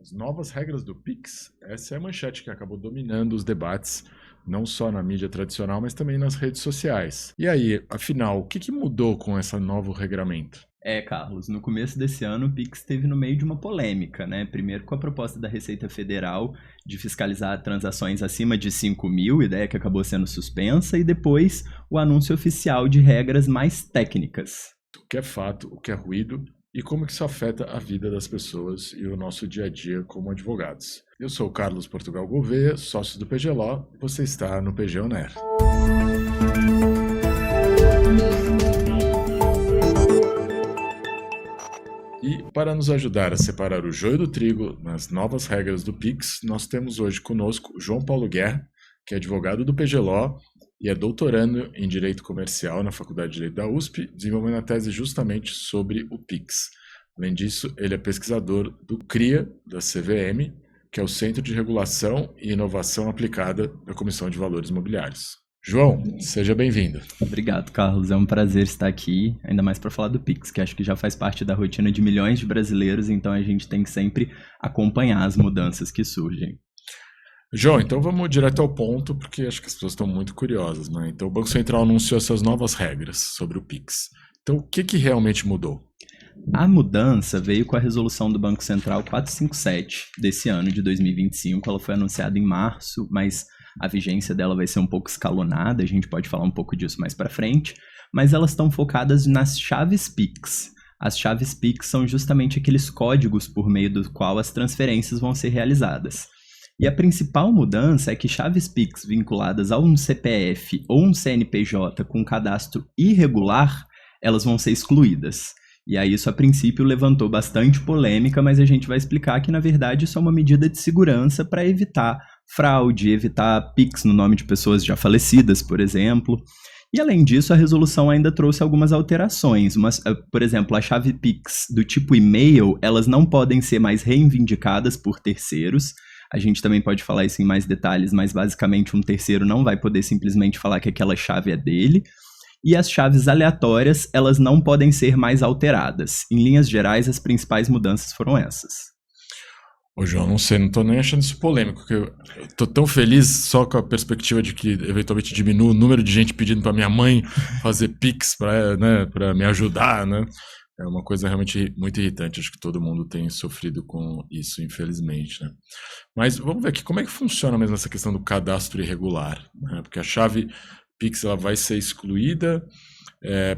As novas regras do Pix? Essa é a manchete que acabou dominando os debates, não só na mídia tradicional, mas também nas redes sociais. E aí, afinal, o que mudou com esse novo regramento? Carlos, no começo desse ano o Pix esteve no meio de uma polêmica, né? Primeiro com a proposta da Receita Federal de fiscalizar transações acima de 5 mil, ideia que acabou sendo suspensa, e depois o anúncio oficial de regras mais técnicas. O que é fato, o que é ruído e como que isso afeta a vida das pessoas e o nosso dia a dia como advogados. Eu sou o Carlos Portugal Gouveia, sócio do PG Law, e você está no PG On Air. E para nos ajudar a separar o joio do trigo nas novas regras do Pix, nós temos hoje conosco João Paulo Guerra, que é advogado do PG Law e é doutorando em Direito Comercial na Faculdade de Direito da USP, desenvolvendo a tese justamente sobre o Pix. Além disso, ele é pesquisador do CRIA, da CVM, que é o Centro de Regulação e Inovação Aplicada da Comissão de Valores Imobiliários. João, seja bem-vindo. Obrigado, Carlos. É um prazer estar aqui, ainda mais para falar do Pix, que acho que já faz parte da rotina de milhões de brasileiros, então a gente tem que sempre acompanhar as mudanças que surgem. João, então vamos direto ao ponto, porque acho que as pessoas estão muito curiosas, né? Então o Banco Central anunciou essas novas regras sobre o Pix. Então o que realmente mudou? A mudança veio com a resolução do Banco Central 457 desse ano de 2025. Ela foi anunciada em março, mas a vigência dela vai ser um pouco escalonada, a gente pode falar um pouco disso mais para frente, mas elas estão focadas nas chaves Pix. As chaves Pix são justamente aqueles códigos por meio do qual as transferências vão ser realizadas. E a principal mudança é que chaves Pix vinculadas a um CPF ou um CNPJ com cadastro irregular, elas vão ser excluídas. E aí isso a princípio levantou bastante polêmica, mas a gente vai explicar que na verdade isso é uma medida de segurança para evitar fraude, evitar Pix no nome de pessoas já falecidas, por exemplo. E além disso, a resolução ainda trouxe algumas alterações. Por exemplo, a chave Pix do tipo e-mail, elas não podem ser mais reivindicadas por terceiros. A gente também pode falar isso em mais detalhes, mas basicamente um terceiro não vai poder simplesmente falar que aquela chave é dele. E as chaves aleatórias, elas não podem ser mais alteradas. Em linhas gerais, as principais mudanças foram essas. Ô João, não sei, não tô nem achando isso polêmico, porque eu tô tão feliz só com a perspectiva de que eventualmente diminua o número de gente pedindo pra minha mãe fazer Pix pra me ajudar, né? É uma coisa realmente muito irritante, acho que todo mundo tem sofrido com isso, infelizmente, né? Mas vamos ver aqui, como é que funciona mesmo essa questão do cadastro irregular, né? Porque a chave Pix ela vai ser excluída,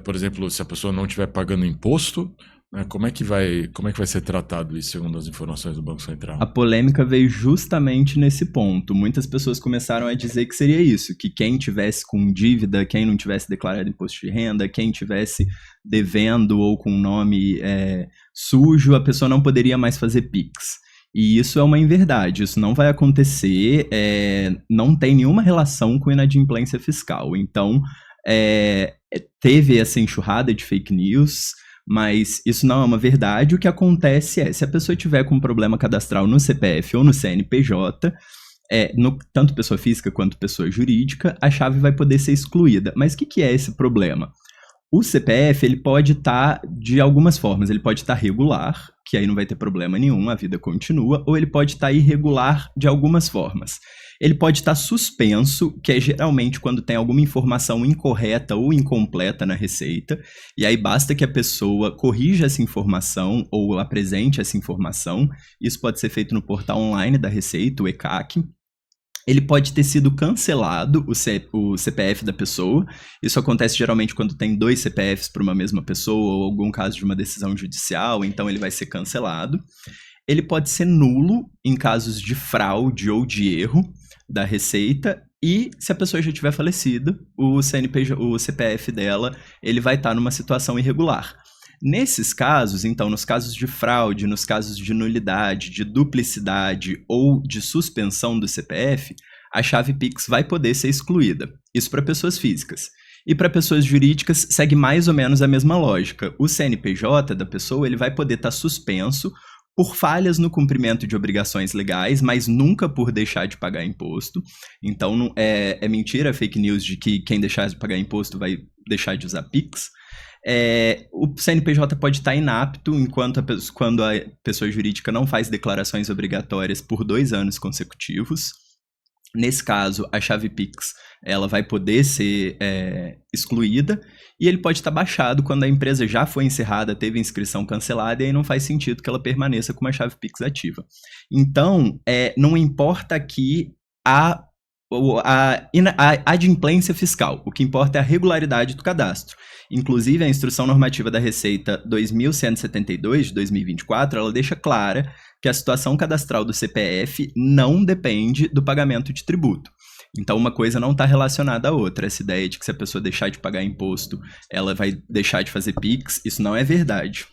por exemplo, se a pessoa não estiver pagando imposto, né? Como é que vai ser tratado isso, segundo as informações do Banco Central? A polêmica veio justamente nesse ponto. Muitas pessoas começaram a dizer que seria isso, que quem tivesse com dívida, quem não tivesse declarado imposto de renda, quem tivesse devendo ou com nome sujo, a pessoa não poderia mais fazer Pix. E isso é uma inverdade, isso não vai acontecer, não tem nenhuma relação com inadimplência fiscal. Então, teve essa enxurrada de fake news, mas isso não é uma verdade. O que acontece é, se a pessoa tiver com um problema cadastral no CPF ou no CNPJ, tanto pessoa física quanto pessoa jurídica, a chave vai poder ser excluída. Mas o que é esse problema? O CPF, ele pode estar de algumas formas. Ele pode estar regular, que aí não vai ter problema nenhum, a vida continua, ou ele pode estar irregular de algumas formas. Ele pode estar suspenso, que é geralmente quando tem alguma informação incorreta ou incompleta na receita, e aí basta que a pessoa corrija essa informação ou apresente essa informação. Isso pode ser feito no portal online da Receita, o ECAC. Ele pode ter sido cancelado, o CPF da pessoa. Isso acontece geralmente quando tem 2 CPFs para uma mesma pessoa ou algum caso de uma decisão judicial, então ele vai ser cancelado. Ele pode ser nulo em casos de fraude ou de erro da Receita, e se a pessoa já tiver falecido, o CPF dela, ele vai estar numa situação irregular. Nesses casos, então, nos casos de fraude, nos casos de nulidade, de duplicidade ou de suspensão do CPF, a chave Pix vai poder ser excluída. Isso para pessoas físicas. E para pessoas jurídicas, segue mais ou menos a mesma lógica. O CNPJ da pessoa ele vai poder estar suspenso por falhas no cumprimento de obrigações legais, mas nunca por deixar de pagar imposto. Então, é mentira, fake news de que quem deixar de pagar imposto vai deixar de usar Pix. O CNPJ pode estar inapto quando a pessoa jurídica não faz declarações obrigatórias por 2 anos consecutivos. Nesse caso, a chave Pix ela vai poder ser excluída, e ele pode estar baixado quando a empresa já foi encerrada, teve a inscrição cancelada, e aí não faz sentido que ela permaneça com uma chave Pix ativa. Então, não importa aqui a adimplência fiscal, o que importa é a regularidade do cadastro. Inclusive, a Instrução Normativa da Receita 2172 de 2024, ela deixa clara que a situação cadastral do CPF não depende do pagamento de tributo. Então, uma coisa não está relacionada à outra. Essa ideia de que se a pessoa deixar de pagar imposto, ela vai deixar de fazer Pix, isso não é verdade.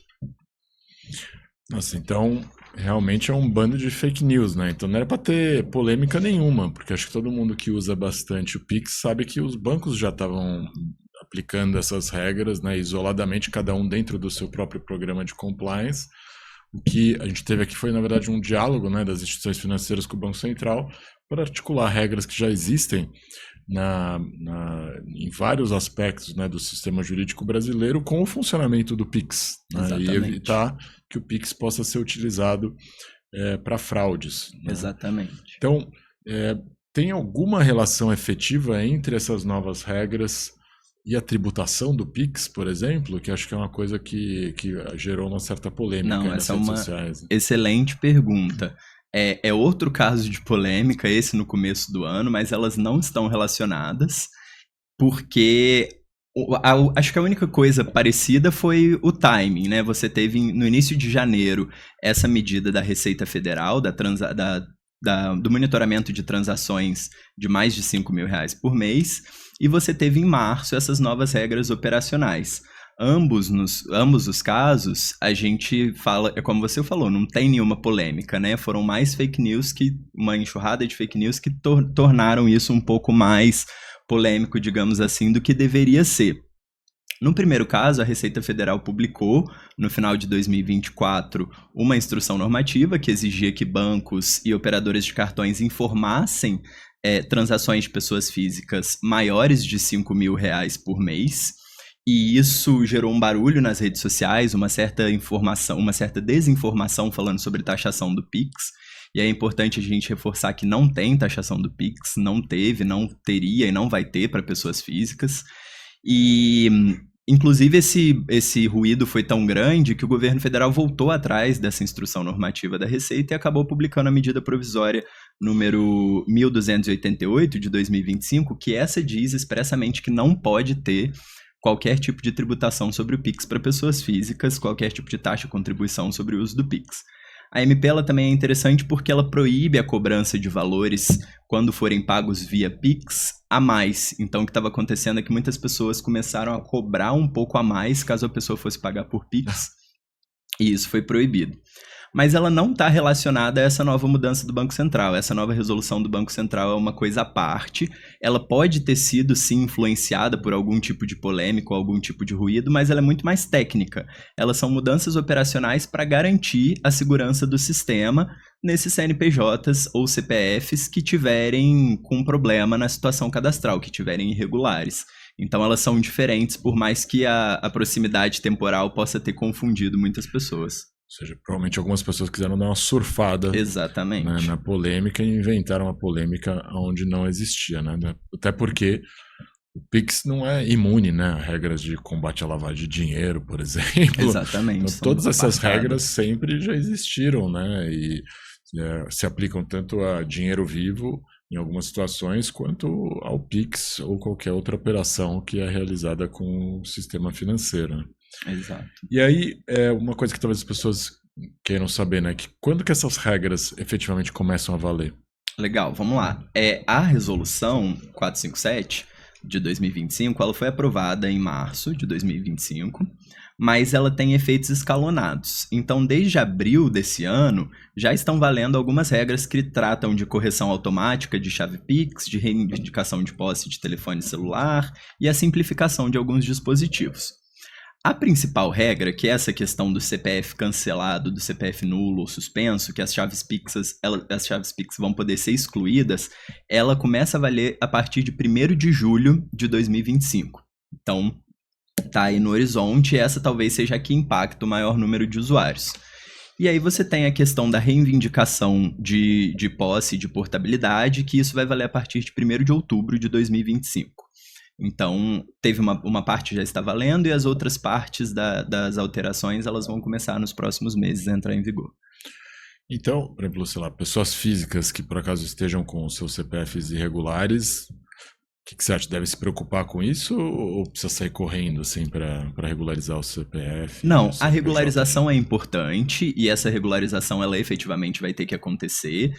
Nossa, então realmente é um bando de fake news, né? Então não era para ter polêmica nenhuma, porque acho que todo mundo que usa bastante o Pix sabe que os bancos já estavam aplicando essas regras, né, isoladamente, cada um dentro do seu próprio programa de compliance. O que a gente teve aqui foi, na verdade, um diálogo, né, das instituições financeiras com o Banco Central para articular regras que já existem em vários aspectos, né, do sistema jurídico brasileiro com o funcionamento do Pix, né, e evitar que o Pix possa ser utilizado para fraudes. Né? Exatamente. Então, tem alguma relação efetiva entre essas novas regras e a tributação do Pix, por exemplo, que acho que é uma coisa que gerou uma certa polêmica nas redes sociais. Né? Excelente pergunta. É outro caso de polêmica, esse no começo do ano, mas elas não estão relacionadas, porque acho que a única coisa parecida foi o timing, né? Você teve no início de janeiro essa medida da Receita Federal, do monitoramento de transações de mais de R$5 mil por mês, e você teve em março essas novas regras operacionais. Ambos os casos, a gente fala, como você falou, não tem nenhuma polêmica, né? Foram mais fake news, uma enxurrada de fake news que tornaram isso um pouco mais polêmico, digamos assim, do que deveria ser. No primeiro caso, a Receita Federal publicou, no final de 2024, uma instrução normativa que exigia que bancos e operadoras de cartões informassem transações de pessoas físicas maiores de R$5 mil por mês. E isso gerou um barulho nas redes sociais, uma certa desinformação falando sobre taxação do Pix. E é importante a gente reforçar que não tem taxação do Pix, não teve, não teria e não vai ter para pessoas físicas. E, inclusive, esse ruído foi tão grande que o governo federal voltou atrás dessa instrução normativa da Receita e acabou publicando a medida provisória número 1288 de 2025, que essa diz expressamente que não pode ter qualquer tipo de tributação sobre o Pix para pessoas físicas, qualquer tipo de taxa ou contribuição sobre o uso do Pix. A MP ela também é interessante porque ela proíbe a cobrança de valores quando forem pagos via Pix a mais. Então, o que estava acontecendo é que muitas pessoas começaram a cobrar um pouco a mais caso a pessoa fosse pagar por Pix, e isso foi proibido. Mas ela não está relacionada a essa nova mudança do Banco Central. Essa nova resolução do Banco Central é uma coisa à parte. Ela pode ter sido, sim, influenciada por algum tipo de polêmica ou algum tipo de ruído, mas ela é muito mais técnica. Elas são mudanças operacionais para garantir a segurança do sistema nesses CNPJs ou CPFs que tiverem com problema na situação cadastral, que tiverem irregulares. Então elas são diferentes, por mais que a proximidade temporal possa ter confundido muitas pessoas. Ou seja, provavelmente algumas pessoas quiseram dar uma surfada. Exatamente. Né, na polêmica e inventaram uma polêmica onde não existia, né? Até porque o Pix não é imune, né, a regras de combate à lavagem de dinheiro, por exemplo. Exatamente. Então, todas essas regras sempre já existiram, né? E se aplicam tanto a dinheiro vivo em algumas situações quanto ao Pix ou qualquer outra operação que é realizada com o sistema financeiro. Né? Exato. E aí, uma coisa que talvez as pessoas queiram saber, né? Que quando que essas regras efetivamente começam a valer? Legal, vamos lá. A resolução 457 de 2025, ela foi aprovada em março de 2025, mas ela tem efeitos escalonados. Então, desde abril desse ano, já estão valendo algumas regras que tratam de correção automática de chave Pix, de reivindicação de posse de telefone celular e a simplificação de alguns dispositivos. A principal regra, que é essa questão do CPF cancelado, do CPF nulo ou suspenso, que as chaves Pix vão poder ser excluídas, ela começa a valer a partir de 1º de julho de 2025. Então, tá aí no horizonte, e essa talvez seja a que impacta o maior número de usuários. E aí você tem a questão da reivindicação de posse e de portabilidade, que isso vai valer a partir de 1º de outubro de 2025. Então, teve uma parte já está valendo e as outras partes das alterações elas vão começar nos próximos meses a entrar em vigor. Então, por exemplo, sei lá, pessoas físicas que por acaso estejam com seus CPFs irregulares, o que você acha? Deve se preocupar com isso ou precisa sair correndo assim para regularizar o CPF? Não, o a CNPJ? regularização é importante e essa regularização ela efetivamente vai ter que acontecer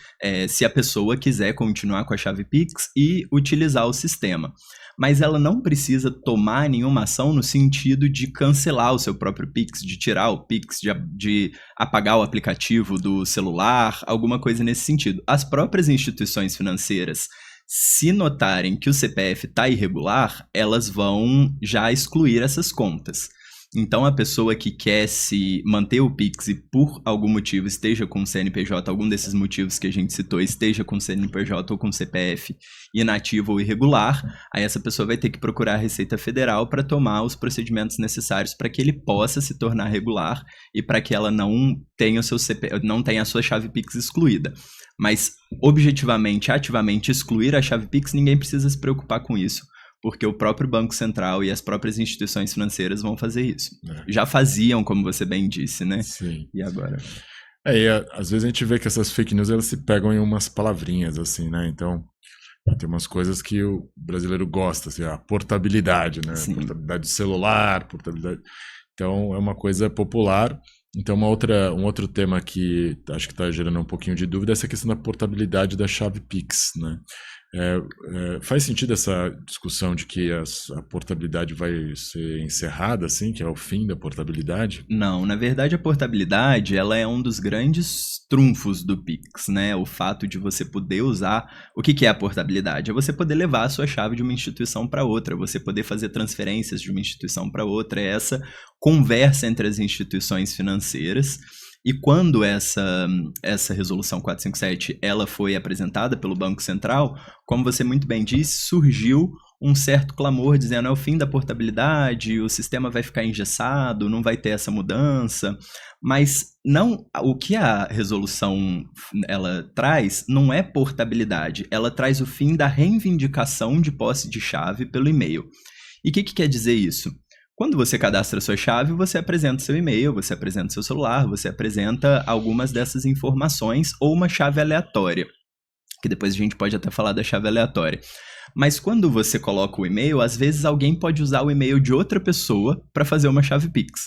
se a pessoa quiser continuar com a chave Pix e utilizar o sistema. Mas ela não precisa tomar nenhuma ação no sentido de cancelar o seu próprio Pix, de tirar o Pix, de apagar o aplicativo do celular, alguma coisa nesse sentido. As próprias instituições financeiras, se notarem que o CPF está irregular, elas vão já excluir essas contas. Então, a pessoa que quer se manter o Pix e por algum motivo esteja com o CNPJ, algum desses motivos que a gente citou, esteja com o CNPJ ou com o CPF inativo ou irregular, aí essa pessoa vai ter que procurar a Receita Federal para tomar os procedimentos necessários para que ele possa se tornar regular e para que ela não tenha a sua chave Pix excluída. Mas, objetivamente, ativamente excluir a chave Pix, ninguém precisa se preocupar com isso, porque o próprio Banco Central e as próprias instituições financeiras vão fazer isso. Já faziam, como você bem disse, né? Sim. E agora? Às vezes a gente vê que essas fake news elas se pegam em umas palavrinhas, assim, né? Então, tem umas coisas que o brasileiro gosta, assim, a portabilidade, né? Sim. Portabilidade do celular, portabilidade... Então, é uma coisa popular. Então, um outro tema que acho que está gerando um pouquinho de dúvida é essa questão da portabilidade da chave Pix, né? Faz sentido essa discussão de que a portabilidade vai ser encerrada, assim, que é o fim da portabilidade? Não, na verdade a portabilidade ela é um dos grandes trunfos do Pix, né? O fato de você poder usar... O que é a portabilidade? É você poder levar a sua chave de uma instituição para outra, você poder fazer transferências de uma instituição para outra, é essa conversa entre as instituições financeiras. E quando essa resolução 457 ela foi apresentada pelo Banco Central, como você muito bem disse, surgiu um certo clamor dizendo é o fim da portabilidade, o sistema vai ficar engessado, não vai ter essa mudança. Mas não, o que a resolução ela traz não é portabilidade, ela traz o fim da reivindicação de posse de chave pelo e-mail. E o que quer dizer isso? Quando você cadastra sua chave, você apresenta seu e-mail, você apresenta seu celular, você apresenta algumas dessas informações ou uma chave aleatória, que depois a gente pode até falar da chave aleatória. Mas quando você coloca o e-mail, às vezes alguém pode usar o e-mail de outra pessoa para fazer uma chave Pix.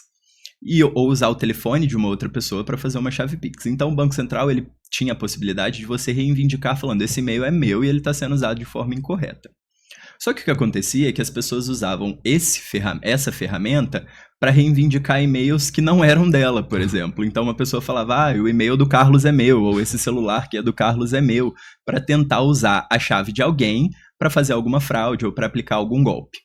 Ou usar o telefone de uma outra pessoa para fazer uma chave Pix. Então o Banco Central ele tinha a possibilidade de você reivindicar falando esse e-mail é meu e ele está sendo usado de forma incorreta. Só que o que acontecia é que as pessoas usavam essa ferramenta para reivindicar e-mails que não eram dela, por exemplo. Então uma pessoa falava, o e-mail do Carlos é meu, ou esse celular que é do Carlos é meu, para tentar usar a chave de alguém para fazer alguma fraude ou para aplicar algum golpe.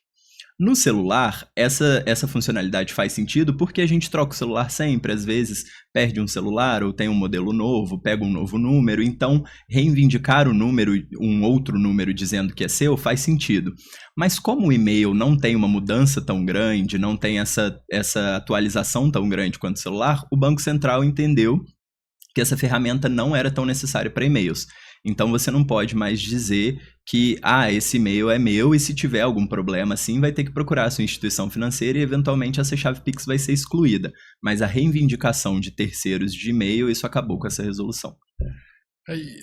No celular, essa funcionalidade faz sentido porque a gente troca o celular sempre, às vezes perde um celular ou tem um modelo novo, pega um novo número, então reivindicar um outro número dizendo que é seu faz sentido. Mas como o e-mail não tem uma mudança tão grande, não tem essa atualização tão grande quanto o celular, o Banco Central entendeu que essa ferramenta não era tão necessária para e-mails. Então você não pode mais dizer que esse e-mail é meu e se tiver algum problema assim vai ter que procurar a sua instituição financeira e eventualmente essa chave Pix vai ser excluída. Mas a reivindicação de terceiros de e-mail, isso acabou com essa resolução.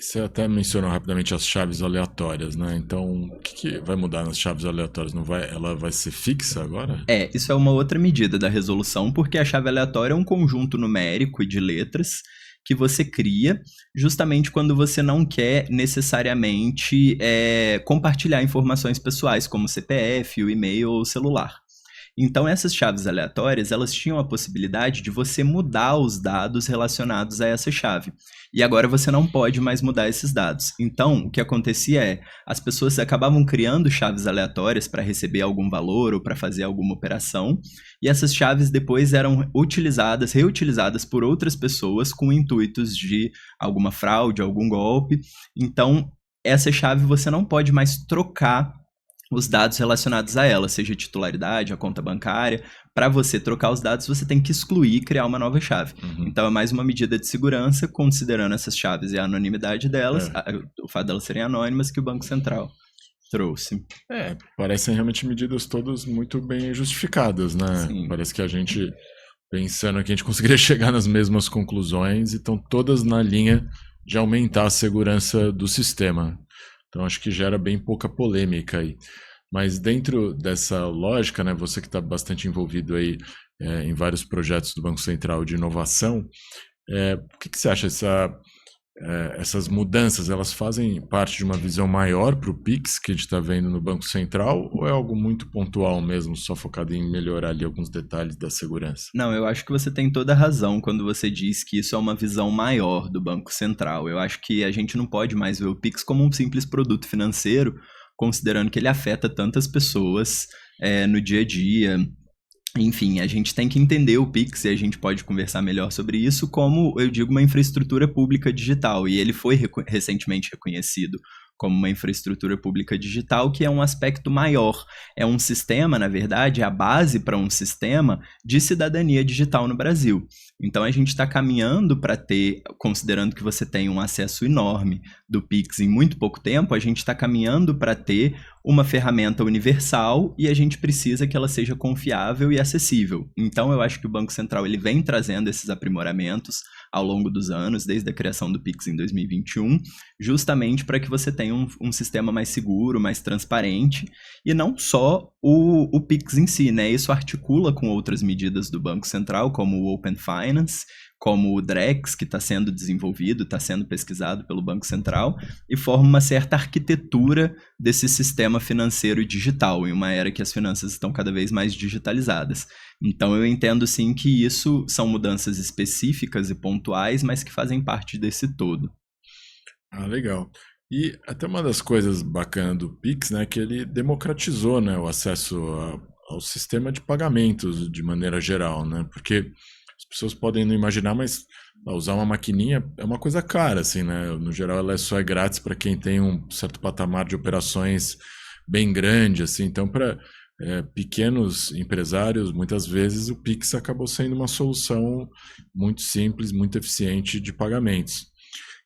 Você até mencionou rapidamente as chaves aleatórias, né? Então, o que vai mudar nas chaves aleatórias? Ela vai ser fixa agora? Isso é uma outra medida da resolução, porque a chave aleatória é um conjunto numérico e de letras que você cria justamente quando você não quer necessariamente compartilhar informações pessoais, como o CPF, o e-mail ou o celular. Então, essas chaves aleatórias, elas tinham a possibilidade de você mudar os dados relacionados a essa chave. E agora você não pode mais mudar esses dados. Então, o que acontecia as pessoas acabavam criando chaves aleatórias para receber algum valor ou para fazer alguma operação, e essas chaves depois eram reutilizadas por outras pessoas com intuitos de alguma fraude, algum golpe. Então, essa chave você não pode mais trocar os dados relacionados a ela, seja a titularidade, a conta bancária. Para você trocar os dados, você tem que excluir e criar uma nova chave. Então é mais uma medida de segurança, considerando essas chaves e a anonimidade delas, o fato delas serem anônimas, que o Banco Central trouxe. Parecem realmente medidas todas muito bem justificadas, né? Sim. Parece que a gente, pensando que a gente conseguiria chegar nas mesmas conclusões, e estão todas na linha de aumentar a segurança do sistema. Então acho que gera bem pouca polêmica aí. Mas dentro dessa lógica, né, você que está bastante envolvido aí em vários projetos do Banco Central de inovação, o que você acha? Essas mudanças, elas fazem parte de uma visão maior para o Pix que a gente está vendo no Banco Central, ou é algo muito pontual mesmo, só focado em melhorar ali alguns detalhes da segurança? Não, eu acho que você tem toda a razão quando você diz que isso é uma visão maior do Banco Central. Eu acho que a gente não pode mais ver o Pix como um simples produto financeiro, considerando que ele afeta tantas pessoas no dia a dia. Enfim, a gente tem que entender o Pix, e a gente pode conversar melhor sobre isso, como, eu digo, uma infraestrutura pública digital. E ele foi recentemente reconhecido como uma infraestrutura pública digital, que é um aspecto maior. É um sistema, na verdade, é a base para um sistema de cidadania digital no Brasil. Então a gente está caminhando para ter, considerando que você tem um acesso enorme do Pix em muito pouco tempo, a gente está caminhando para ter uma ferramenta universal, e a gente precisa que ela seja confiável e acessível. Então eu acho que o Banco Central ele vem trazendo esses aprimoramentos ao longo dos anos, desde a criação do Pix em 2021, justamente para que você tenha um sistema mais seguro, mais transparente, e não só o Pix em si, né? Isso articula com outras medidas do Banco Central, como o Open Finance, como o Drex, que está sendo desenvolvido, está sendo pesquisado pelo Banco Central, e forma uma certa arquitetura desse sistema financeiro digital, em uma era que as finanças estão cada vez mais digitalizadas. Então eu entendo sim que isso são mudanças específicas e pontuais, mas que fazem parte desse todo. Legal. E até uma das coisas bacanas do Pix, né, que ele democratizou, né, o acesso ao sistema de pagamentos de maneira geral, né, porque as pessoas podem não imaginar, mas usar uma maquininha é uma coisa cara, assim, né, no geral ela só é grátis para quem tem um certo patamar de operações bem grande, assim, então para pequenos empresários, muitas vezes o Pix acabou sendo uma solução muito simples, muito eficiente de pagamentos.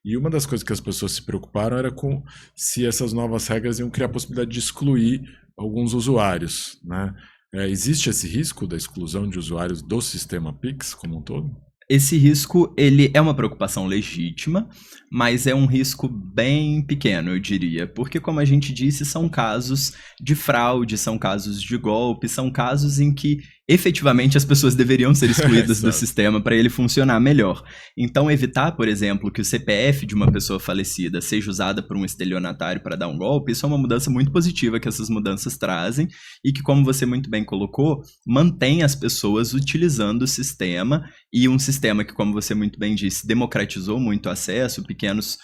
E uma das coisas que as pessoas se preocuparam era com se essas novas regras iam criar a possibilidade de excluir alguns usuários, né? Existe esse risco da exclusão de usuários do sistema Pix como um todo? Esse risco, ele é uma preocupação legítima, mas é um risco bem pequeno, eu diria, porque, como a gente disse, são casos de fraude, são casos de golpe, são casos em que efetivamente as pessoas deveriam ser excluídas do sistema para ele funcionar melhor. Então, evitar, por exemplo, que o CPF de uma pessoa falecida seja usada por um estelionatário para dar um golpe, isso é uma mudança muito positiva que essas mudanças trazem, e que, como você muito bem colocou, mantém as pessoas utilizando o sistema, e um sistema que, como você muito bem disse, democratizou muito o acesso, pequenos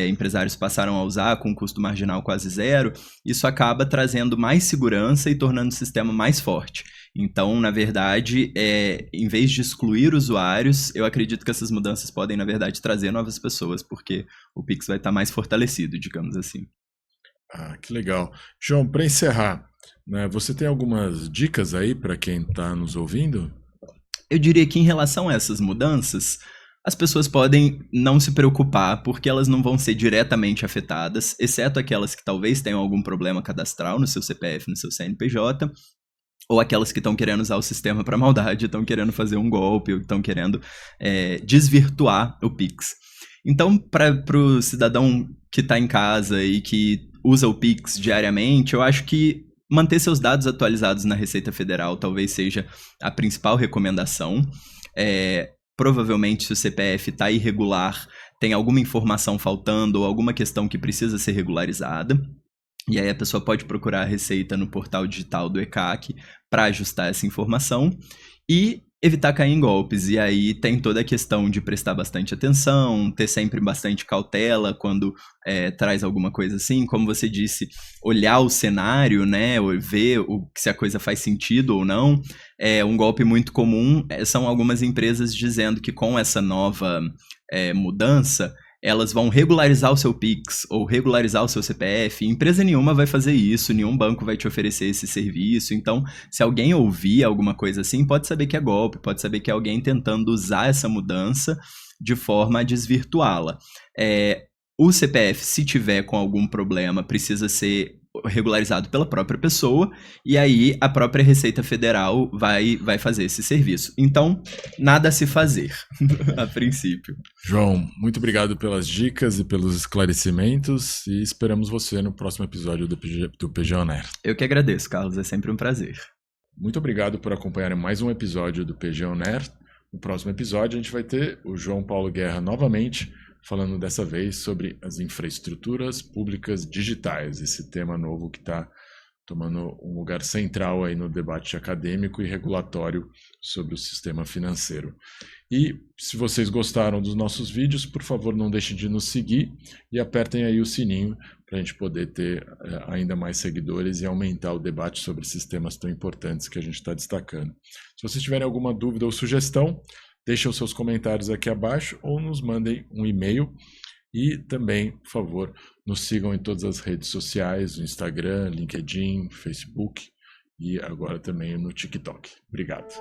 empresários passaram a usar com um custo marginal quase zero. Isso acaba trazendo mais segurança e tornando o sistema mais forte. Então, na verdade, em vez de excluir usuários, eu acredito que essas mudanças podem, na verdade, trazer novas pessoas, porque o Pix vai estar mais fortalecido, digamos assim. Que legal. João, para encerrar, né, você tem algumas dicas aí para quem está nos ouvindo? Eu diria que, em relação a essas mudanças, as pessoas podem não se preocupar, porque elas não vão ser diretamente afetadas, exceto aquelas que talvez tenham algum problema cadastral no seu CPF, no seu CNPJ, ou aquelas que estão querendo usar o sistema para maldade, estão querendo fazer um golpe, ou estão querendo desvirtuar o Pix. Então, para o cidadão que está em casa e que usa o Pix diariamente, eu acho que manter seus dados atualizados na Receita Federal talvez seja a principal recomendação. Provavelmente, se o CPF está irregular, tem alguma informação faltando ou alguma questão que precisa ser regularizada. E aí a pessoa pode procurar a Receita no portal digital do ECAC para ajustar essa informação e evitar cair em golpes. E aí tem toda a questão de prestar bastante atenção, ter sempre bastante cautela quando traz alguma coisa assim. Como você disse, olhar o cenário, né, ver se a coisa faz sentido ou não. Um golpe muito comum são algumas empresas dizendo que com essa nova mudança, elas vão regularizar o seu Pix ou regularizar o seu CPF. Empresa nenhuma vai fazer isso, nenhum banco vai te oferecer esse serviço. Então, se alguém ouvir alguma coisa assim, pode saber que é golpe, pode saber que é alguém tentando usar essa mudança de forma a desvirtuá-la. O CPF, se tiver com algum problema, precisa ser regularizado pela própria pessoa, e aí a própria Receita Federal vai fazer esse serviço. Então, nada a se fazer, a princípio. João, muito obrigado pelas dicas e pelos esclarecimentos, e esperamos você no próximo episódio do PG On Air. Eu que agradeço, Carlos, é sempre um prazer. Muito obrigado por acompanhar mais um episódio do PG On Air. No próximo episódio a gente vai ter o João Paulo Guerra novamente, falando dessa vez sobre as infraestruturas públicas digitais, esse tema novo que está tomando um lugar central aí no debate acadêmico e regulatório sobre o sistema financeiro. E se vocês gostaram dos nossos vídeos, por favor, não deixem de nos seguir e apertem aí o sininho para a gente poder ter ainda mais seguidores e aumentar o debate sobre esses temas tão importantes que a gente está destacando. Se vocês tiverem alguma dúvida ou sugestão, deixem os seus comentários aqui abaixo ou nos mandem um e-mail. E também, por favor, nos sigam em todas as redes sociais, no Instagram, LinkedIn, Facebook e agora também no TikTok. Obrigado.